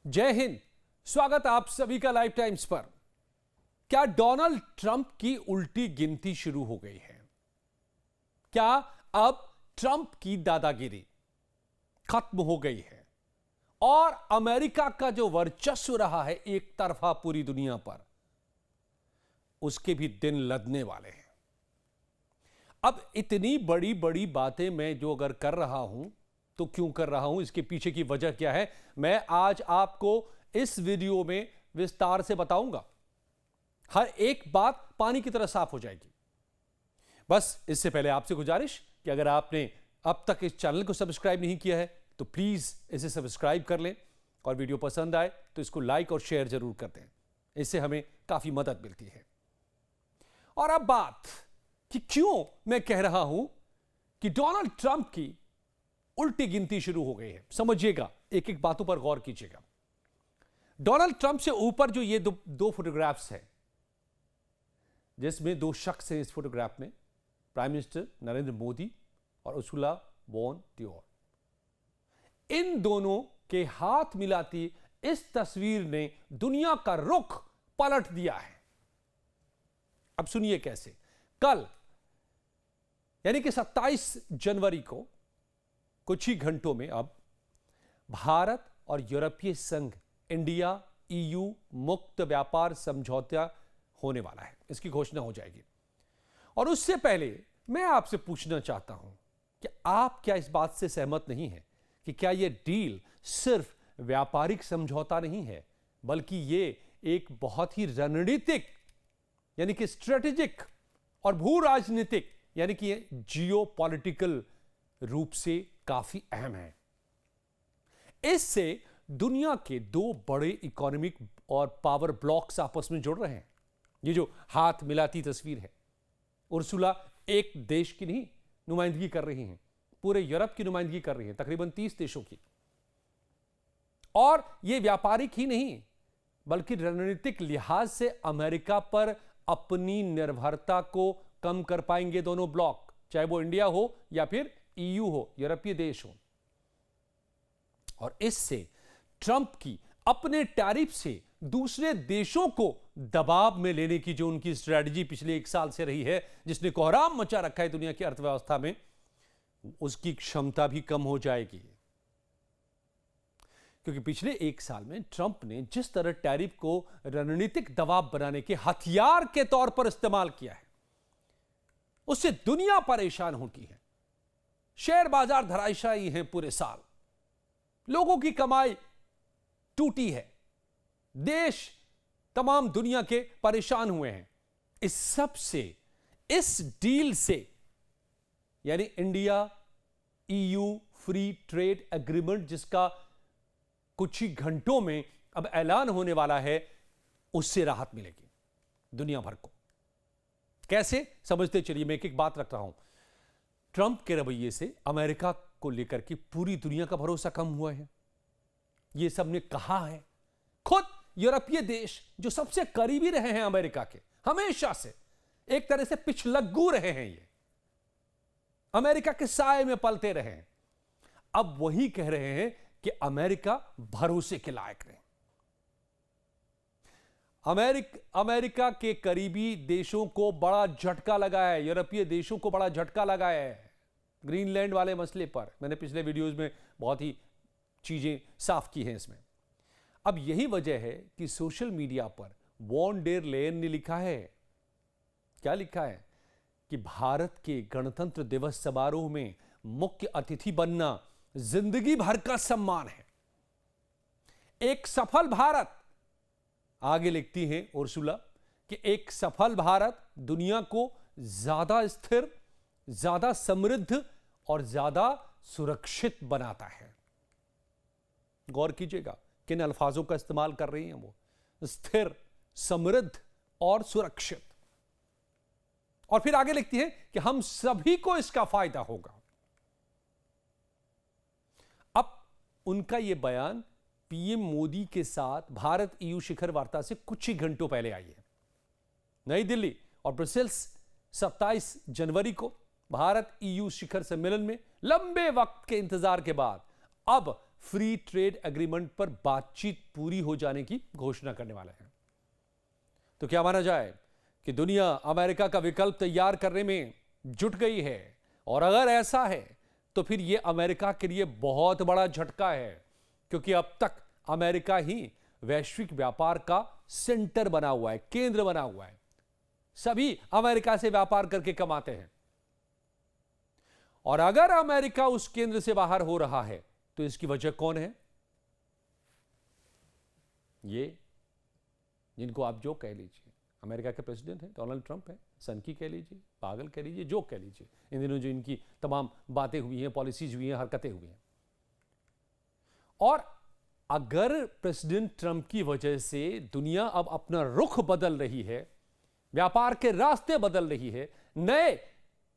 जय हिंद। स्वागत आप सभी का लाइफ टाइम्स पर। क्या डोनाल्ड ट्रंप की उल्टी गिनती शुरू हो गई है? क्या अब ट्रंप की दादागिरी खत्म हो गई है और अमेरिका का जो वर्चस्व रहा है एक तरफा पूरी दुनिया पर, उसके भी दिन लदने वाले हैं? अब इतनी बड़ी बड़ी बातें मैं जो अगर कर रहा हूं तो क्यों कर रहा हूं, इसके पीछे की वजह क्या है, मैं आज आपको इस वीडियो में विस्तार से बताऊंगा। हर एक बात पानी की तरह साफ हो जाएगी। बस इससे पहले आपसे गुजारिश कि अगर आपने अब तक इस चैनल को सब्सक्राइब नहीं किया है तो प्लीज इसे सब्सक्राइब कर लें और वीडियो पसंद आए तो इसको लाइक और शेयर जरूर कर दें। इससे हमें काफी मदद मिलती है। और अब बात कि क्यों मैं कह रहा हूं कि डोनाल्ड ट्रंप की उल्टी गिनती शुरू हो गई है। समझिएगा, एक एक बातों पर गौर कीजिएगा। डोनाल्ड ट्रंप से ऊपर जो ये दो फोटोग्राफ्स हैं, जिसमें दो शख्स हैं इस फोटोग्राफ में, प्राइम मिनिस्टर नरेंद्र मोदी और उर्सुला वॉन डर लेyen। इन दोनों के हाथ मिलाती इस तस्वीर ने दुनिया का रुख पलट दिया है। अब सुनिए कैसे। कल यानी कि 27 जनवरी को कुछ ही घंटों में अब भारत और यूरोपीय संघ इंडिया EU मुक्त व्यापार समझौता होने वाला है। इसकी घोषणा हो जाएगी। और उससे पहले मैं आपसे पूछना चाहता हूं कि आप क्या इस बात से सहमत नहीं हैं कि क्या यह डील सिर्फ व्यापारिक समझौता नहीं है, बल्कि यह एक बहुत ही रणनीतिक यानी कि स्ट्रेटेजिक और भू राजनीतिक यानी कि जियो पॉलिटिकल रूप से काफी अहम है। इससे दुनिया के दो बड़े इकोनॉमिक और पावर ब्लॉक्स आपस में जुड़ रहे हैं। ये जो हाथ मिलाती तस्वीर है, उर्सुला एक देश की नहीं नुमाइंदगी कर रही हैं, पूरे यूरोप की नुमाइंदगी कर रही हैं, तकरीबन 30 देशों की। और यह व्यापारिक ही नहीं बल्कि रणनीतिक लिहाज से अमेरिका पर अपनी निर्भरता को कम कर पाएंगे दोनों ब्लॉक, चाहे वो इंडिया हो या फिर EU हो, यूरोपीय देश हो। और इससे ट्रंप की अपने टैरिफ से दूसरे देशों को दबाव में लेने की जो उनकी स्ट्रेटजी पिछले 1 साल से रही है, जिसने कोहराम मचा रखा है दुनिया की अर्थव्यवस्था में, उसकी क्षमता भी कम हो जाएगी। क्योंकि पिछले 1 साल में ट्रंप ने जिस तरह टैरिफ को रणनीतिक दबाव बनाने के हथियार के तौर पर इस्तेमाल किया है, उससे दुनिया परेशान होती है। शेयर बाजार धराशायी हैं पूरे साल, लोगों की कमाई टूटी है, देश तमाम दुनिया के परेशान हुए हैं। इस सब से, इस डील से यानी India EU free trade agreement जिसका कुछ ही घंटों में अब ऐलान होने वाला है, उससे राहत मिलेगी दुनिया भर को। कैसे समझते चलिए, मैं एक एक बात रख रहा हूं। ट्रंप के रवैये से अमेरिका को लेकर के पूरी दुनिया का भरोसा कम हुआ है, यह सबने कहा है। खुद यूरोपीय देश जो सबसे करीबी रहे हैं अमेरिका के, हमेशा से एक तरह से पिछलग्गू रहे हैं, ये अमेरिका के साए में पलते रहे हैं, अब वही कह रहे हैं कि अमेरिका भरोसे के लायक नहीं। अमेरिका के करीबी देशों को बड़ा झटका लगा है, यूरोपीय देशों को बड़ा झटका लगा है ग्रीनलैंड वाले मसले पर। मैंने पिछले वीडियोस में बहुत ही चीजें साफ की हैं इसमें। अब यही वजह है कि सोशल मीडिया पर वॉन डेर लेyen ने लिखा है, क्या लिखा है, कि भारत के गणतंत्र दिवस समारोह में मुख्य अतिथि बनना जिंदगी भर का सम्मान है। एक सफल भारत, आगे लिखती हैं उर्सुला, कि एक सफल भारत दुनिया को ज्यादा स्थिर, ज्यादा समृद्ध और ज्यादा सुरक्षित बनाता है। गौर कीजिएगा किन अल्फाजों का इस्तेमाल कर रही हैं वो, स्थिर, समृद्ध और सुरक्षित। और फिर आगे लिखती है कि हम सभी को इसका फायदा होगा। अब उनका यह बयान PM मोदी के साथ भारत EU शिखर वार्ता से कुछ ही घंटों पहले आई है। नई दिल्ली और ब्रसेल्स 27 जनवरी को भारत EU शिखर सम्मेलन में लंबे वक्त के इंतजार के बाद अब फ्री ट्रेड एग्रीमेंट पर बातचीत पूरी हो जाने की घोषणा करने वाले हैं। तो क्या माना जाए कि दुनिया अमेरिका का विकल्प तैयार करने में जुट गई है? और अगर ऐसा है तो फिर यह अमेरिका के लिए बहुत बड़ा झटका है, क्योंकि अब तक अमेरिका ही वैश्विक व्यापार का सेंटर बना हुआ है, केंद्र बना हुआ है। सभी अमेरिका से व्यापार करके कमाते हैं। और अगर अमेरिका उस केंद्र से बाहर हो रहा है तो इसकी वजह कौन है? ये जिनको आप जो कह लीजिए, अमेरिका के प्रेसिडेंट हैं, डोनाल्ड ट्रंप है, सनकी कह लीजिए, पागल कह लीजिए, जो कह लीजिए, इन दिनों जो इनकी तमाम बातें हुई हैं, पॉलिसीज हुई हैं, हरकतें हुई हैं। और अगर प्रेसिडेंट ट्रंप की वजह से दुनिया अब अपना रुख बदल रही है, व्यापार के रास्ते बदल रही है, नए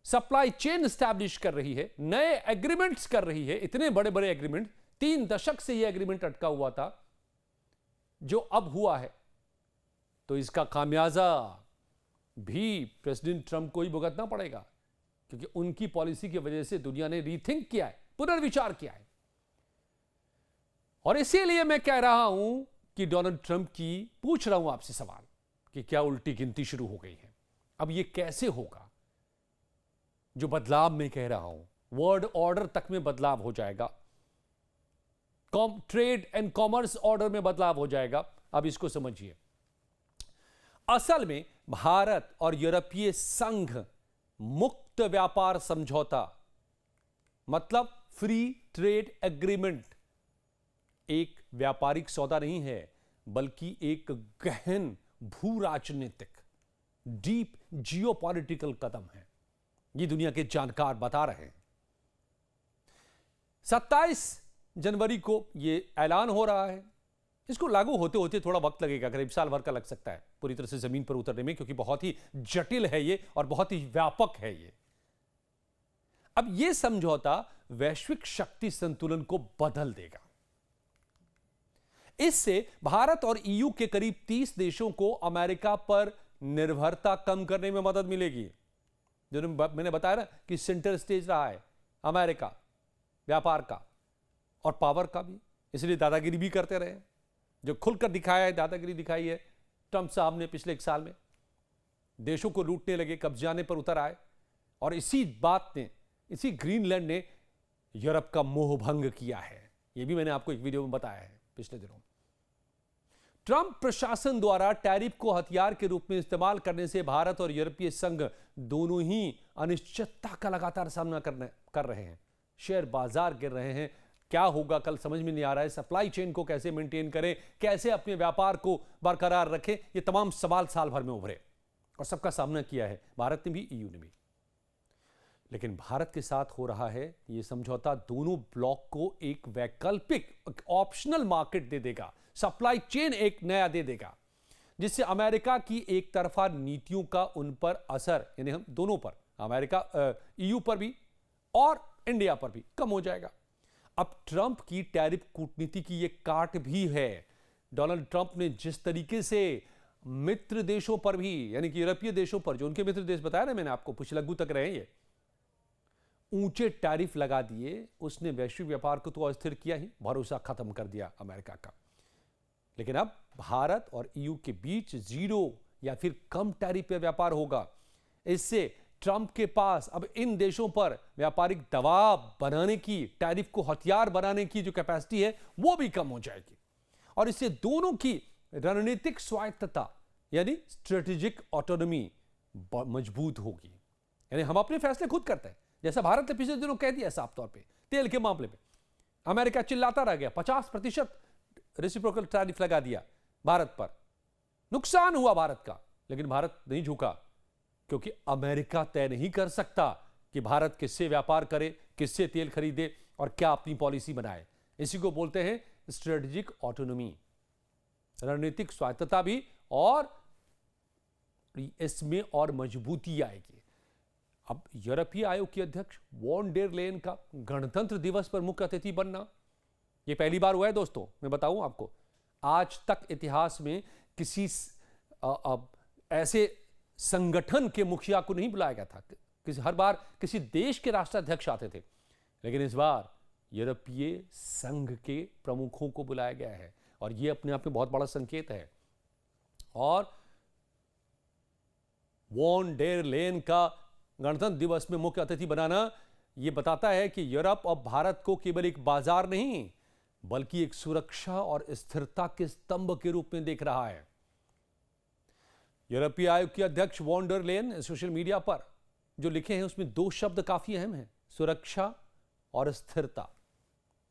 सप्लाई चेन स्टैब्लिश कर रही है, नए एग्रीमेंट्स कर रही है, इतने बड़े बड़े एग्रीमेंट, 3 दशक से यह एग्रीमेंट अटका हुआ था, जो अब हुआ है, तो इसका खामियाजा भी प्रेसिडेंट ट्रंप को ही भुगतना पड़ेगा, क्योंकि उनकी पॉलिसी की वजह से दुनिया ने रीथिंक किया है, पुनर्विचार किया है। और इसीलिए मैं कह रहा हूं कि डोनाल्ड ट्रंप की पूछ रहा हूं आपसे सवाल कि क्या उल्टी गिनती शुरू हो गई है? अब यह कैसे होगा? जो बदलाव मैं कह रहा हूं, वर्ल्ड ऑर्डर तक में बदलाव हो जाएगा, ट्रेड एंड कॉमर्स ऑर्डर में बदलाव हो जाएगा। अब इसको समझिए। असल में भारत और यूरोपीय संघ मुक्त व्यापार समझौता, मतलब फ्री ट्रेड एग्रीमेंट, एक व्यापारिक सौदा नहीं है, बल्कि एक गहन भू राजनीतिक, डीप जियोपॉलिटिकल कदम है। ये दुनिया के जानकार बता रहे हैं। 27 जनवरी को यह ऐलान हो रहा है। इसको लागू होते होते थोड़ा वक्त लगेगा, करीब साल भर का लग सकता है पूरी तरह से जमीन पर उतरने में, क्योंकि बहुत ही जटिल है ये और बहुत ही व्यापक है ये। अब यह समझौता वैश्विक शक्ति संतुलन को बदल देगा। इससे भारत और ईयू के करीब 30 देशों को अमेरिका पर निर्भरता कम करने में मदद मिलेगी। जो मैंने बताया ना कि सेंटर स्टेज रहा है अमेरिका, व्यापार का और पावर का भी, इसलिए दादागिरी भी करते रहे। जो खुलकर दिखाया है, दादागिरी दिखाई है ट्रंप साहब ने पिछले 1 साल में, देशों को लूटने लगे, कब्जाने पर उतर आए। और इसी बात ने, इसी ग्रीनलैंड ने यूरोप का मोह भंग किया है। यह भी मैंने आपको एक वीडियो में बताया है पिछले दिनों। ट्रंप प्रशासन द्वारा टैरिफ को हथियार के रूप में इस्तेमाल करने से भारत और यूरोपीय संघ दोनों ही अनिश्चितता का लगातार सामना कर रहे हैं। शेयर बाजार गिर रहे हैं। क्या होगा कल समझ में नहीं आ रहा है। सप्लाई चेन को कैसे मेंटेन करें, कैसे अपने व्यापार को बरकरार रखें, ये तमाम सवाल साल भर में उभरे और सबका सामना किया है, भारत ने भी, ईयू ने भी। लेकिन भारत के साथ हो रहा है यह समझौता दोनों ब्लॉक को एक वैकल्पिक, ऑप्शनल मार्केट दे देगा, सप्लाई चेन एक नया दे देगा, जिससे अमेरिका की एक तरफा नीतियों का उन पर असर, यानी हम दोनों पर, अमेरिका, ईयू पर भी और इंडिया पर भी, कम हो जाएगा। अब ट्रंप की टैरिफ कूटनीति की यह काट भी है। डोनाल्ड ट्रंप ने जिस तरीके से मित्र देशों पर भी, यानी कि यूरोपीय देशों पर, जो उनके मित्र देश बताया ना मैंने आपको, पुछलग्गू तक रहे ये, ऊंचे टैरिफ लगा दिए, उसने वैश्विक व्यापार को तो अस्थिर किया ही, भरोसा खत्म कर दिया अमेरिका का। लेकिन अब भारत और ईयू के बीच 0 या फिर कम टैरिफ पे व्यापार होगा। इससे ट्रंप के पास अब इन देशों पर व्यापारिक दबाव बनाने की, टैरिफ को हथियार बनाने की जो कैपेसिटी है वो भी कम हो जाएगी। और इससे दोनों की रणनीतिक स्वायत्तता, यानी स्ट्रेटेजिक ऑटोनॉमी मजबूत होगी। यानी हम अपने फैसले खुद करते हैं, जैसा भारत ने पिछले दिनों कह दिया साफ तौर पे तेल के मामले में। अमेरिका चिल्लाता रह गया, 50% रेसिप्रोकल टैरिफ लगा दिया भारत पर, नुकसान हुआ भारत का, लेकिन भारत नहीं झुका, क्योंकि अमेरिका तय नहीं कर सकता कि भारत किससे व्यापार करे, किससे तेल खरीदे और क्या अपनी पॉलिसी बनाए। इसी को बोलते हैं स्ट्रेटेजिक ऑटोनॉमी, रणनीतिक स्वायत्तता भी, और इसमें और मजबूती आएगी। अब यूरोपीय आयोग के अध्यक्ष वॉन डेर लेयन का गणतंत्र दिवस पर मुख्य अतिथि बनना, यह पहली बार हुआ है दोस्तों। मैं बताऊं आपको, आज तक इतिहास में किसी ऐसे संगठन के मुखिया को नहीं बुलाया गया था। हर बार किसी देश के राष्ट्राध्यक्ष आते थे, लेकिन इस बार यूरोपीय संघ के प्रमुखों को बुलाया गया है और यह अपने आप में बहुत बड़ा संकेत है। और वॉन डेर लेन का गणतंत्र दिवस में मुख्य अतिथि बनाना यह बताता है कि यूरोप अब भारत को केवल एक बाजार नहीं बल्कि एक सुरक्षा और स्थिरता के स्तंभ के रूप में देख रहा है। यूरोपीय आयोग के अध्यक्ष von der Leyen social media पर जो लिखे हैं उसमें दो शब्द काफी अहम हैं, सुरक्षा और स्थिरता।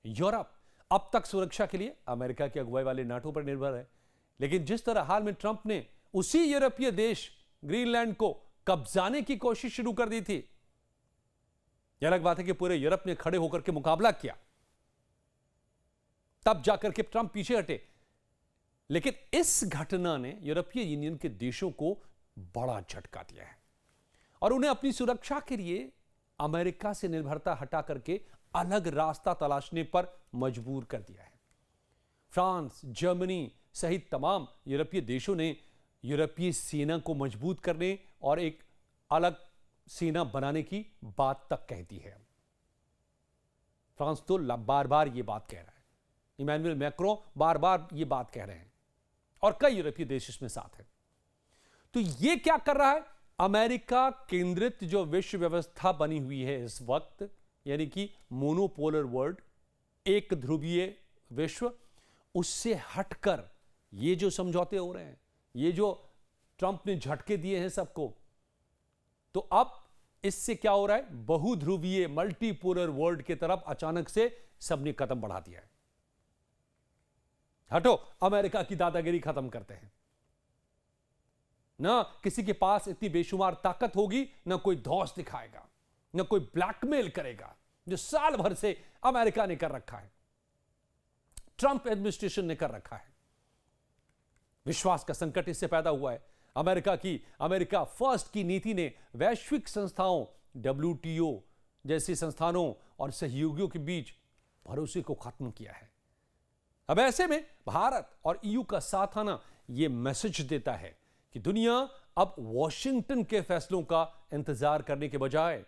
यूरोप अब तक सुरक्षा के लिए अमेरिका की अगुवाई वाले नाटो पर निर्भर है, लेकिन जिस तरह हाल में ट्रंप ने उसी यूरोपीय देश ग्रीनलैंड को कब्जाने की कोशिश शुरू कर दी थी, यह अलग बात है कि पूरे यूरोप ने खड़े होकर के मुकाबला किया, तब जाकर के ट्रंप पीछे हटे। लेकिन इस घटना ने यूरोपीय यूनियन के देशों को बड़ा झटका दिया है और उन्हें अपनी सुरक्षा के लिए अमेरिका से निर्भरता हटा करके अलग रास्ता तलाशने पर मजबूर कर दिया है। फ्रांस, जर्मनी सहित तमाम यूरोपीय देशों ने यूरोपीय सेना को मजबूत करने और एक अलग सेना बनाने की बात तक कहती है। फ्रांस तो बार बार यह बात कह रहा है, इमैनुअल मैक्रों बार बार यह बात कह रहे हैं और कई यूरोपीय देश इसमें साथ हैं। तो यह क्या कर रहा है? अमेरिका केंद्रित जो विश्व व्यवस्था बनी हुई है इस वक्त, यानी कि मोनोपोलर वर्ल्ड, एक ध्रुवीय विश्व, उससे हटकर ये जो समझौते हो रहे हैं, ये जो ट्रंप ने झटके दिए हैं सबको, तो अब इससे क्या हो रहा है? बहुध्रुवीय मल्टीपोलर वर्ल्ड की तरफ अचानक से सबने कदम बढ़ा दिया है। हटो, अमेरिका की दादागिरी खत्म करते हैं। ना किसी के पास इतनी बेशुमार ताकत होगी, ना कोई धौंस दिखाएगा, ना कोई ब्लैकमेल करेगा, जो साल भर से अमेरिका ने कर रखा है, ट्रंप एडमिनिस्ट्रेशन ने कर रखा है। विश्वास का संकट इससे पैदा हुआ है। अमेरिका फर्स्ट की नीति ने वैश्विक संस्थाओं, WTO जैसी संस्थानों और सहयोगियों के बीच भरोसे को खत्म किया है। अब ऐसे में भारत और EU का साथ आना यह मैसेज देता है कि दुनिया अब वॉशिंगटन के फैसलों का इंतजार करने के बजाय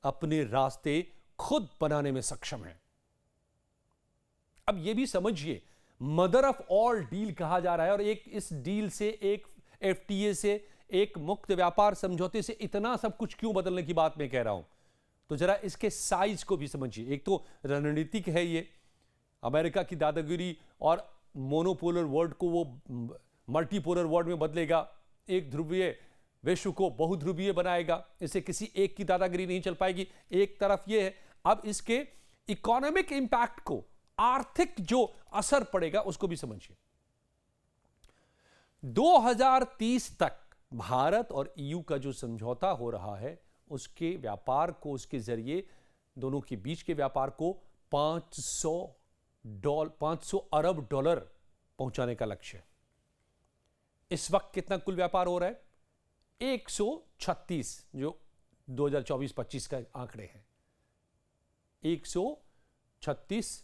अपने रास्ते खुद बनाने में सक्षम है। अब यह भी समझिए, मदर ऑफ ऑल डील कहा जा रहा है और इस डील से, एक FTA से, एक मुक्त व्यापार समझौते से इतना सब कुछ क्यों बदलने की बात मैं कह रहा हूं, तो जरा इसके साइज को भी समझिए। एक तो रणनीतिक है, ये अमेरिका की दादागिरी और मोनोपोलर वर्ल्ड को वो मल्टीपोलर वर्ल्ड में बदलेगा, एक ध्रुवीय विश्व को बहुध्रुवीय बनाएगा, इससे किसी एक की दादागिरी नहीं चल पाएगी। एक तरफ ये है, अब इसके इकोनॉमिक इंपैक्ट को, आर्थिक जो असर पड़ेगा उसको भी समझिए। 2030 तक भारत और EU का जो समझौता हो रहा है, उसके व्यापार को, उसके जरिए दोनों के बीच के व्यापार को 500 अरब डॉलर पहुंचाने का लक्ष्य है। इस वक्त कितना कुल व्यापार हो रहा है? 136, जो 2024-25 का आंकड़े हैं, 136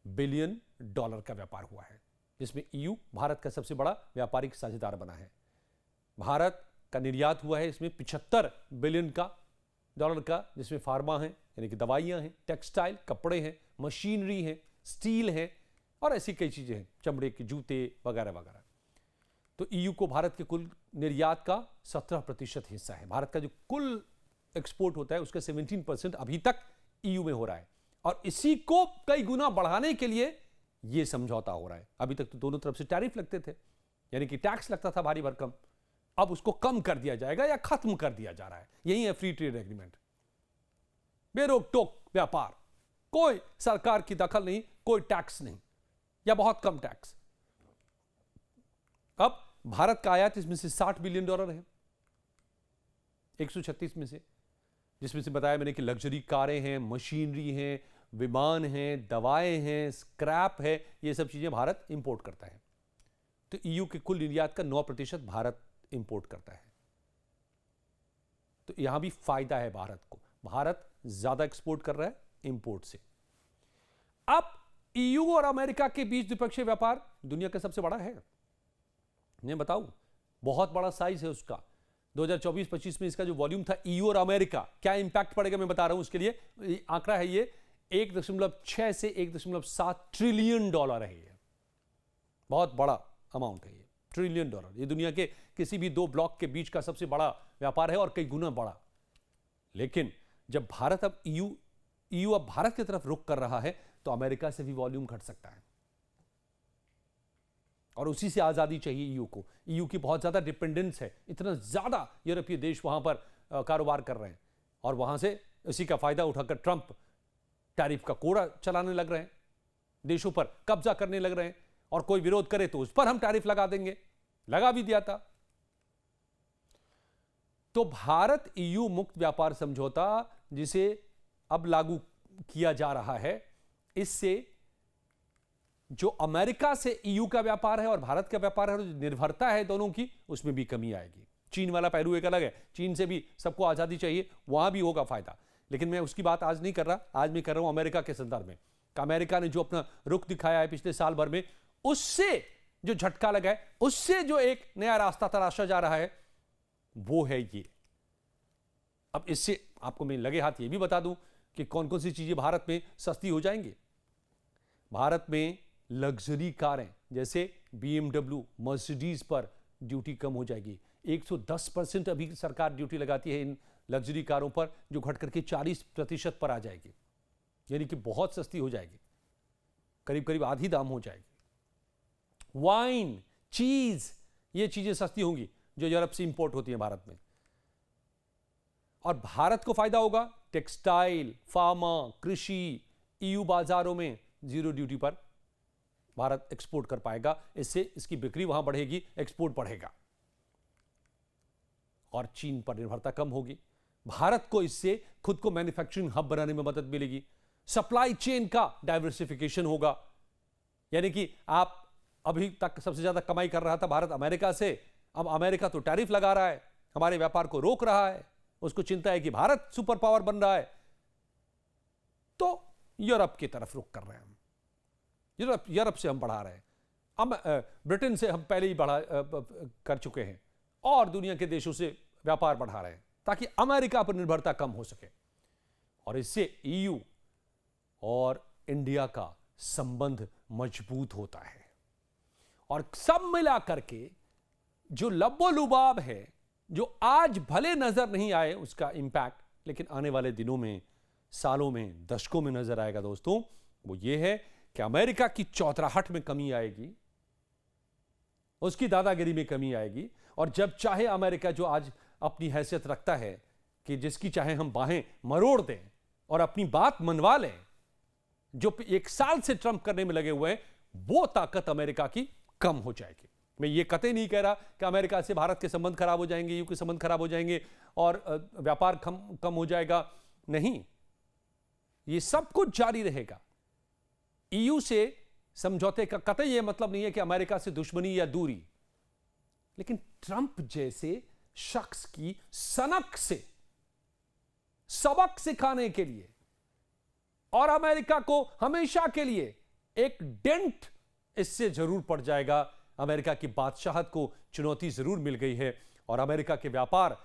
बिलियन डॉलर का व्यापार हुआ है, जिसमें EU भारत का सबसे बड़ा व्यापारिक साझेदार बना है। भारत का निर्यात हुआ है इसमें 75 बिलियन का डॉलर का, जिसमें फार्मा है, यानी कि दवाइयां हैं, टेक्सटाइल, कपड़े हैं, मशीनरी है, स्टील है और ऐसी कई चीजें हैं, चमड़े के जूते वगैरह वगैरह। तो EU को भारत के कुल निर्यात का 17% हिस्सा है। भारत का जो कुल एक्सपोर्ट होता है उसका 17% अभी तक EU में हो रहा है और इसी को कई गुना बढ़ाने के लिए यह समझौता हो रहा है। अभी तक तो दोनों तरफ से टैरिफ लगते थे, यानी कि टैक्स लगता था भारी भरकम, अब उसको कम कर दिया जाएगा या खत्म कर दिया जा रहा है। यही है फ्री ट्रेड एग्रीमेंट, बेरोक टोक व्यापार, कोई सरकार की दखल नहीं, कोई टैक्स नहीं या बहुत कम टैक्स। अब भारत का आयात इसमें से $60 बिलियन है, 136 में से, जिसमें से बताया मैंने कि लग्जरी कारें हैं, मशीनरी हैं, विमान हैं, दवाएं हैं, स्क्रैप है, ये सब चीजें भारत इंपोर्ट करता है। तो EU के कुल निर्यात का 9% भारत इंपोर्ट करता है। तो यहां भी फायदा है भारत को, भारत ज्यादा एक्सपोर्ट कर रहा है इंपोर्ट से। अब EU और अमेरिका के बीच द्विपक्षीय व्यापार दुनिया का सबसे बड़ा है, मैं बताऊं, बहुत बड़ा साइज है उसका। 2024-25 में इसका जो वॉल्यूम था EU और अमेरिका, क्या इंपैक्ट पड़ेगा मैं बता रहा हूं। उसके लिए आंकड़ा है ये 1.6 से 1.7 ट्रिलियन डॉलर है। ये बहुत बड़ा अमाउंट है, ये ट्रिलियन डॉलर। ये दुनिया के किसी भी दो ब्लॉक के बीच का सबसे बड़ा व्यापार है और कई गुना बड़ा। लेकिन जब भारत अब ईयू अब भारत की तरफ रुख कर रहा है तो अमेरिका से भी वॉल्यूम घट सकता है और उसी से आजादी चाहिए ईयू को। ईयू की बहुत ज्यादा डिपेंडेंस है, इतना ज्यादा यूरोपीय देश वहां पर कारोबार कर रहे हैं और वहां से इसी का फायदा उठाकर ट्रंप टैरिफ का कोड़ा चलाने लग रहे हैं, देशों पर कब्जा करने लग रहे हैं और कोई विरोध करे तो उस पर हम टैरिफ लगा देंगे, लगा भी दिया था। तो भारत ईयू मुक्त व्यापार समझौता जिसे अब लागू किया जा रहा है, इससे जो अमेरिका से ईयू का व्यापार है और भारत का व्यापार है, जो निर्भरता है दोनों की, उसमें भी कमी आएगी। चीन वाला पहलू एक अलग है, चीन से भी सबको आजादी चाहिए, वहां भी होगा फायदा। लेकिन मैं उसकी बात आज नहीं कर रहा, आज मैं कर रहा हूं अमेरिका के संदर्भ में। अमेरिका ने जो अपना रुख दिखाया है पिछले साल भर में, उससे जो झटका लगा है, उससे जो एक नया रास्ता तराशा जा रहा है, वो है ये। अब इससे आपको मैं लगे हाथ ये भी बता दूं कि कौन कौन सी चीजें भारत में सस्ती हो जाएंगी। भारत में लग्जरी कारें जैसे BMW, मर्सिडीज पर ड्यूटी कम हो जाएगी। 110% अभी सरकार ड्यूटी लगाती है इन लग्जरी कारों पर, जो घट करके 40% पर आ जाएगी, यानी कि बहुत सस्ती हो जाएगी, करीब करीब आधी दाम हो जाएगी। वाइन, चीज, ये चीजें सस्ती होंगी जो यूरोप से इंपोर्ट होती हैं भारत में। और भारत को फायदा होगा टेक्सटाइल, फार्मा, कृषि, ईयू बाजारों में जीरो ड्यूटी पर भारत एक्सपोर्ट कर पाएगा। इससे इसकी बिक्री वहां बढ़ेगी, एक्सपोर्ट बढ़ेगा और चीन पर निर्भरता कम होगी। भारत को इससे खुद को मैन्युफैक्चरिंग हब बनाने में मदद मिलेगी। सप्लाई चेन का डाइवर्सिफिकेशन होगा, यानी कि आप अभी तक सबसे ज्यादा कमाई कर रहा था भारत अमेरिका से, अब अमेरिका तो टैरिफ लगा रहा है, हमारे व्यापार को रोक रहा है, उसको चिंता है कि भारत सुपर पावर बन रहा है, तो यूरोप की तरफ रुख कर रहे हैं हम। यूरोप से हम बढ़ा रहे हैं। अब ब्रिटेन से हम पहले ही बढ़ा कर चुके हैं और दुनिया के देशों से व्यापार बढ़ा रहे हैं ताकि अमेरिका पर निर्भरता कम हो सके। और इससे ईयू और इंडिया का संबंध मजबूत होता है। और सब मिला करके जो लब्बो-लुबाब है, जो आज भले नजर नहीं आए उसका इंपैक्ट, लेकिन आने वाले दिनों में, सालों में, दशकों में नजर आएगा दोस्तों, वो ये है कि अमेरिका की चौतराहट में कमी आएगी, उसकी दादागिरी में कमी आएगी। और जब चाहे अमेरिका, जो आज अपनी हैसियत रखता है कि जिसकी चाहे हम बाहें मरोड़ दें और अपनी बात मनवा लें, जो 1 साल से ट्रंप करने में लगे हुए हैं, वो ताकत अमेरिका की कम हो जाएगी। मैं ये कतई नहीं कह रहा कि अमेरिका से भारत के संबंध खराब हो जाएंगे, यूके संबंध खराब हो जाएंगे और व्यापार कम हो जाएगा, नहीं, ये सब कुछ जारी रहेगा। ईयू से समझौते का कतई यह मतलब नहीं है कि अमेरिका से दुश्मनी या दूरी, लेकिन ट्रंप जैसे शख्स की सनक से सबक सिखाने के लिए और अमेरिका को हमेशा के लिए एक डेंट इससे जरूर पड़ जाएगा। अमेरिका की बादशाहत को चुनौती जरूर मिल गई है और अमेरिका के व्यापार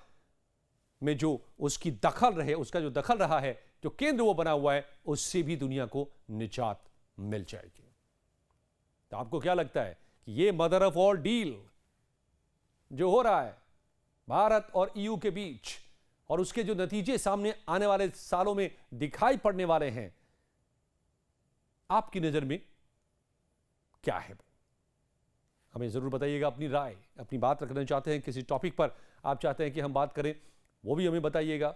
में जो उसकी दखल रहे, उसका जो दखल रहा है, जो केंद्र वो बना हुआ है, उससे भी दुनिया को निजात मिल जाएगी। तो आपको क्या लगता है कि ये मदर ऑफ ऑल डील जो हो रहा है भारत और ईयू के बीच, और उसके जो नतीजे सामने आने वाले सालों में दिखाई पड़ने वाले हैं, आपकी नजर में क्या है? हमें जरूर बताइएगा अपनी राय। अपनी बात रखना चाहते हैं किसी टॉपिक पर, आप चाहते हैं कि हम बात करें, वो भी हमें बताइएगा।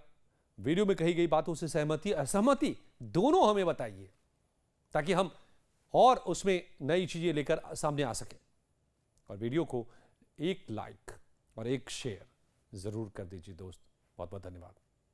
वीडियो में कही गई बातों से सहमति असहमति दोनों हमें बताइए, ताकि हम और उसमें नई चीजें लेकर सामने आ सकें। और वीडियो को एक लाइक और एक शेयर जरूर कर दीजिए दोस्त। बहुत बहुत धन्यवाद।